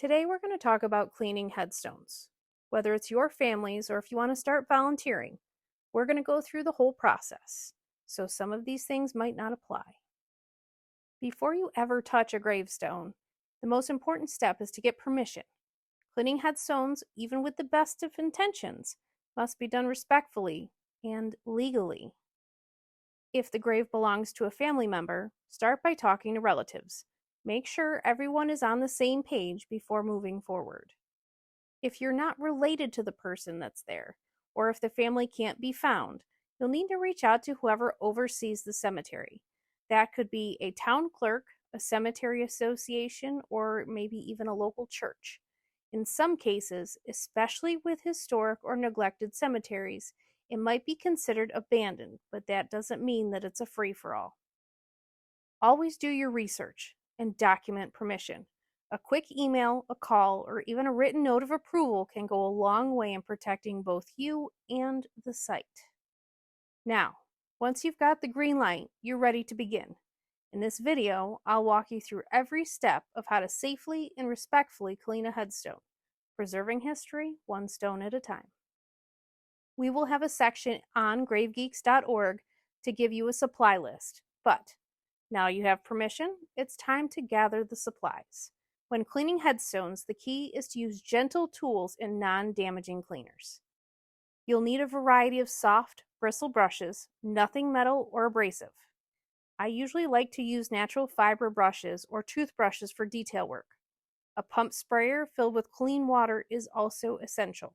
Today we're going to talk about cleaning headstones. Whether it's your family's or if you want to start volunteering, we're going to go through the whole process. So some of these things might not apply. Before you ever touch a gravestone, the most important step is to get permission. Cleaning headstones, even with the best of intentions, must be done respectfully and legally. If the grave belongs to a family member, start by talking to relatives. Make sure everyone is on the same page before moving forward. If you're not related to the person that's there, or if the family can't be found, you'll need to reach out to whoever oversees the cemetery. That could be a town clerk, a cemetery association, or maybe even a local church. In some cases, especially with historic or neglected cemeteries, it might be considered abandoned, but that doesn't mean that it's a free-for-all. Always do your research and document permission. A quick email, a call, or even a written note of approval can go a long way in protecting both you and the site. Now, once you've got the green light, you're ready to begin. In this video, I'll walk you through every step of how to safely and respectfully clean a headstone, preserving history one stone at a time. We will have a section on gravegeeks.org to give you a supply list, but now you have permission, it's time to gather the supplies. When cleaning headstones, the key is to use gentle tools and non-damaging cleaners. You'll need a variety of soft, bristle brushes, nothing metal or abrasive. I usually like to use natural fiber brushes or toothbrushes for detail work. A pump sprayer filled with clean water is also essential.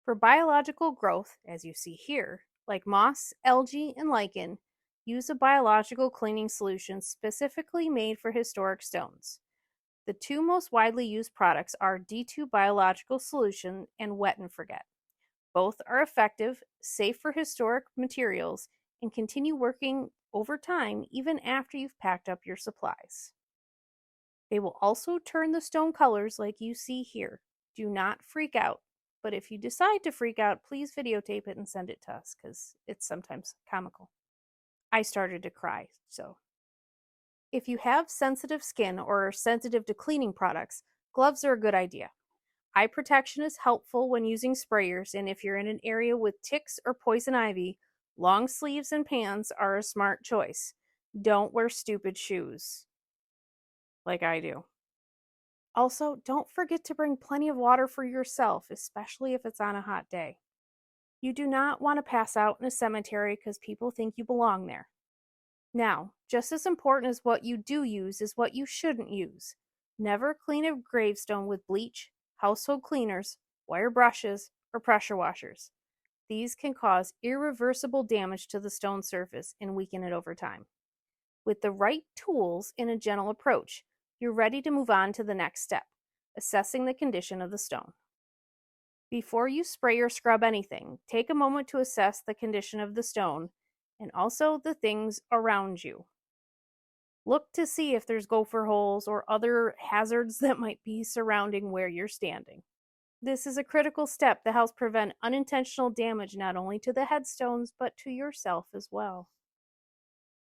For biological growth, as you see here, like moss, algae, and lichen, use a biological cleaning solution specifically made for historic stones. The two most widely used products are D2 Biological Solution and Wet and Forget. Both are effective, safe for historic materials, and continue working over time even after you've packed up your supplies. They will also turn the stone colors like you see here. Do not freak out, but if you decide to freak out, please videotape it and send it to us because it's sometimes comical. I started to cry, so. If you have sensitive skin or are sensitive to cleaning products, gloves are a good idea. Eye protection is helpful when using sprayers, and if you're in an area with ticks or poison ivy, long sleeves and pants are a smart choice. Don't wear stupid shoes, like I do. Also, don't forget to bring plenty of water for yourself, especially if it's on a hot day. You do not want to pass out in a cemetery because people think you belong there. Now, just as important as what you do use is what you shouldn't use. Never clean a gravestone with bleach, household cleaners, wire brushes, or pressure washers. These can cause irreversible damage to the stone surface and weaken it over time. With the right tools and a gentle approach, you're ready to move on to the next step, assessing the condition of the stone. Before you spray or scrub anything, take a moment to assess the condition of the stone and also the things around you. Look to see if there's gopher holes or other hazards that might be surrounding where you're standing. This is a critical step that helps prevent unintentional damage not only to the headstones but to yourself as well.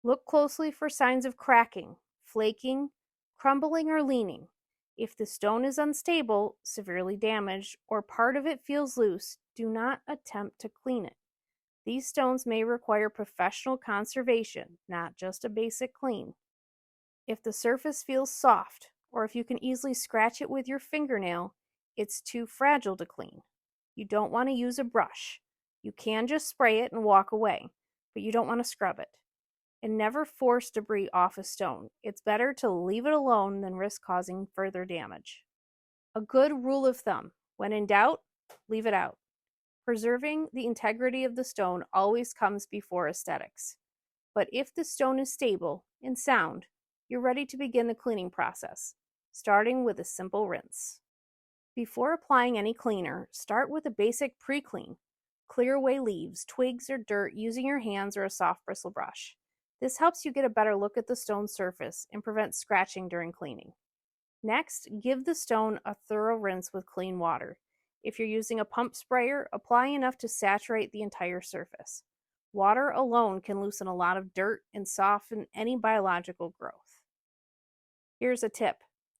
Look closely for signs of cracking, flaking, crumbling, or leaning. If the stone is unstable, severely damaged, or part of it feels loose, do not attempt to clean it. These stones may require professional conservation, not just a basic clean. If the surface feels soft, or if you can easily scratch it with your fingernail, it's too fragile to clean. You don't want to use a brush. You can just spray it and walk away, but you don't want to scrub it. And never force debris off a stone. It's better to leave it alone than risk causing further damage. A good rule of thumb: when in doubt, leave it out. Preserving the integrity of the stone always comes before aesthetics. But if the stone is stable and sound, you're ready to begin the cleaning process, starting with a simple rinse. Before applying any cleaner, start with a basic pre-clean. Clear away leaves, twigs, or dirt using your hands or a soft bristle brush. This helps you get a better look at the stone surface and prevents scratching during cleaning. Next, give the stone a thorough rinse with clean water. If you're using a pump sprayer, apply enough to saturate the entire surface. Water alone can loosen a lot of dirt and soften any biological growth. Here's a tip.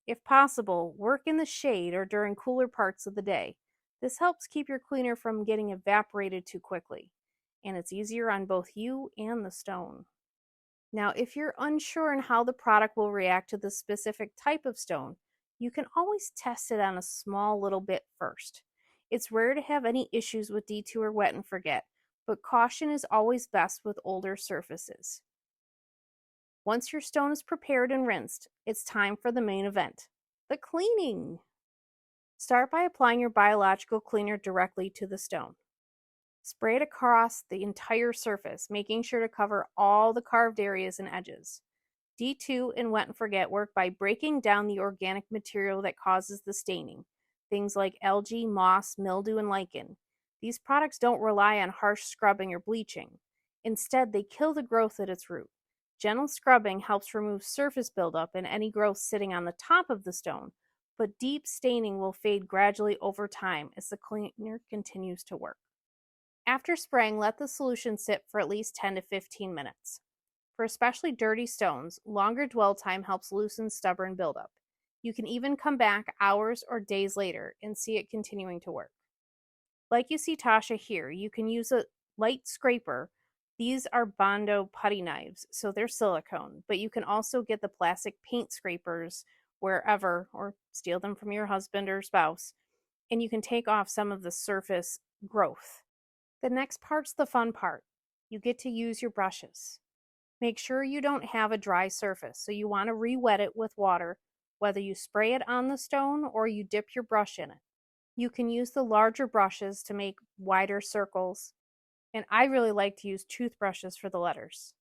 If possible, work in the shade or during cooler parts of the day. This helps keep your cleaner from getting evaporated too quickly, and it's easier on both you and the stone. Now, if you're unsure on how the product will react to the specific type of stone, you can always test it on a small little bit first. It's rare to have any issues with D2 or wet and forget, but caution is always best with older surfaces. Once your stone is prepared and rinsed, it's time for the main event, the cleaning. Start by applying your biological cleaner directly to the stone. Spray it across the entire surface, making sure to cover all the carved areas and edges. D2 and wet and forget work by breaking down the organic material that causes the staining, things like algae, moss, mildew, and lichen. These products don't rely on harsh scrubbing or bleaching. Instead, they kill the growth at its root. Gentle scrubbing helps remove surface buildup and any growth sitting on the top of the stone, but deep staining will fade gradually over time as the cleaner continues to work. After spraying, let the solution sit for at least 10 to 15 minutes. For especially dirty stones, longer dwell time helps loosen stubborn buildup. You can even come back hours or days later and see it continuing to work. Like you see Tasha here, you can use a light scraper. These are Bondo putty knives, so they're silicone, but you can also get the plastic paint scrapers wherever, or steal them from your husband or spouse, and you can take off some of the surface growth. The next part's the fun part. You get to use your brushes. Make sure you don't have a dry surface, so you want to re-wet it with water, whether you spray it on the stone or you dip your brush in it. You can use the larger brushes to make wider circles, and I really like to use toothbrushes for the letters.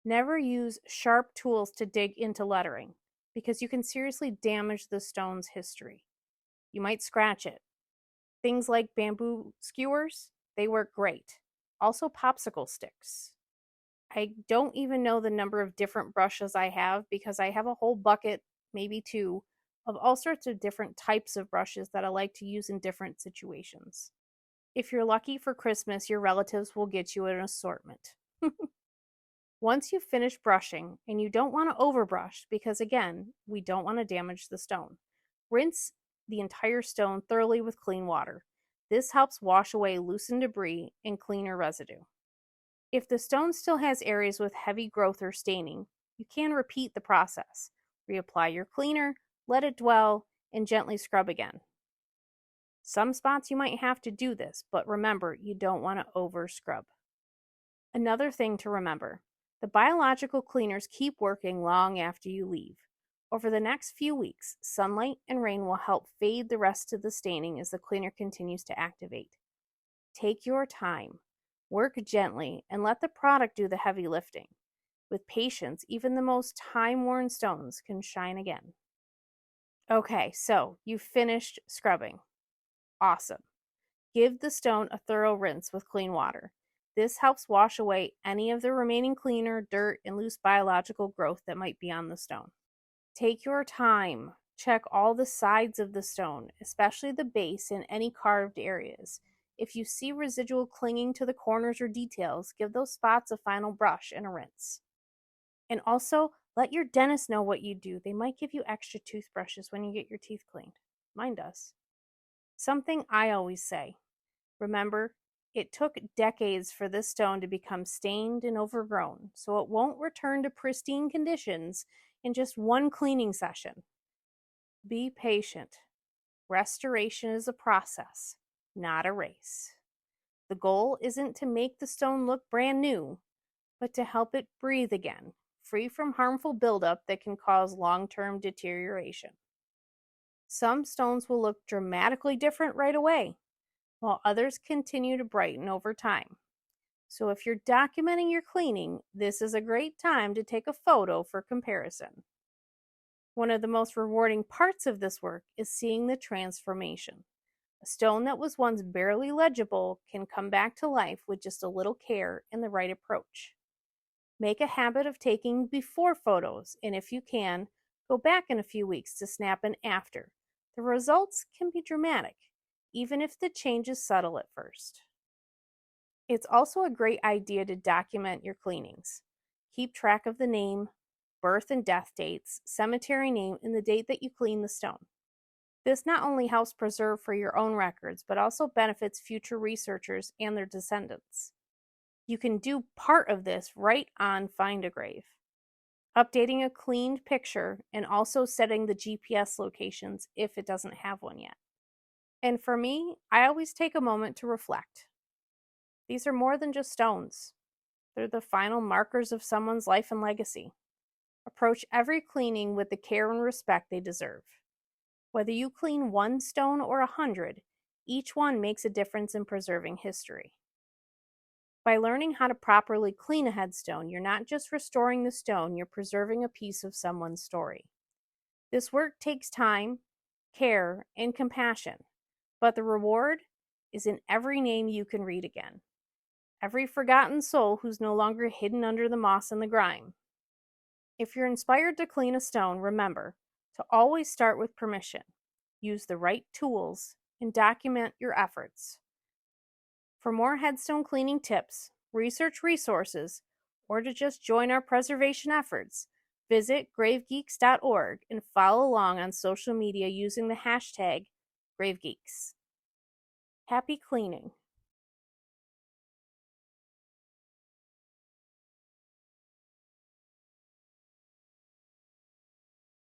Never use sharp tools to dig into lettering, because you can seriously damage the stone's history. You might scratch it. Things like bamboo skewers, they work great. Also popsicle sticks. I don't even know the number of different brushes I have because I have a whole bucket, maybe two, of all sorts of different types of brushes that I like to use in different situations. If you're lucky for Christmas, your relatives will get you an assortment. Once you've finished brushing, and you don't want to overbrush because, again, we don't want to damage the stone, rinse the entire stone thoroughly with clean water. This helps wash away loosened debris and cleaner residue. If the stone still has areas with heavy growth or staining, you can repeat the process. Reapply your cleaner, let it dwell, and gently scrub again. Some spots you might have to do this, but remember, you don't want to over scrub. Another thing to remember, the biological cleaners keep working long after you leave. Over the next few weeks, sunlight and rain will help fade the rest of the staining as the cleaner continues to activate. Take your time, work gently, and let the product do the heavy lifting. With patience, even the most time-worn stones can shine again. Okay, so you've finished scrubbing. Awesome. Give the stone a thorough rinse with clean water. This helps wash away any of the remaining cleaner, dirt, and loose biological growth that might be on the stone. Take your time. Check all the sides of the stone, especially the base and any carved areas. If you see residual clinging to the corners or details, give those spots a final brush and a rinse. And also, let your dentist know what you do. They might give you extra toothbrushes when you get your teeth cleaned. Mine does. Something I always say. Remember, it took decades for this stone to become stained and overgrown, so it won't return to pristine conditions in just one cleaning session. Be patient. Restoration is a process, not a race. The goal isn't to make the stone look brand new, but to help it breathe again, free from harmful buildup that can cause long-term deterioration. Some stones will look dramatically different right away, while others continue to brighten over time. So if you're documenting your cleaning, this is a great time to take a photo for comparison. One of the most rewarding parts of this work is seeing the transformation. A stone that was once barely legible can come back to life with just a little care and the right approach. Make a habit of taking before photos, and if you can, go back in a few weeks to snap an after. The results can be dramatic, even if the change is subtle at first. It's also a great idea to document your cleanings. Keep track of the name, birth and death dates, cemetery name, and the date that you clean the stone. This not only helps preserve for your own records, but also benefits future researchers and their descendants. You can do part of this right on Find a Grave, updating a cleaned picture and also setting the GPS locations if it doesn't have one yet. And for me, I always take a moment to reflect. These are more than just stones. They're the final markers of someone's life and legacy. Approach every cleaning with the care and respect they deserve. Whether you clean one stone or 100, each one makes a difference in preserving history. By learning how to properly clean a headstone, you're not just restoring the stone, you're preserving a piece of someone's story. This work takes time, care, and compassion, but the reward is in every name you can read again, every forgotten soul who's no longer hidden under the moss and the grime. If you're inspired to clean a stone, remember to always start with permission, use the right tools, and document your efforts. For more headstone cleaning tips, research resources, or to just join our preservation efforts, visit gravegeeks.org and follow along on social media using the hashtag GraveGeeks. Happy cleaning!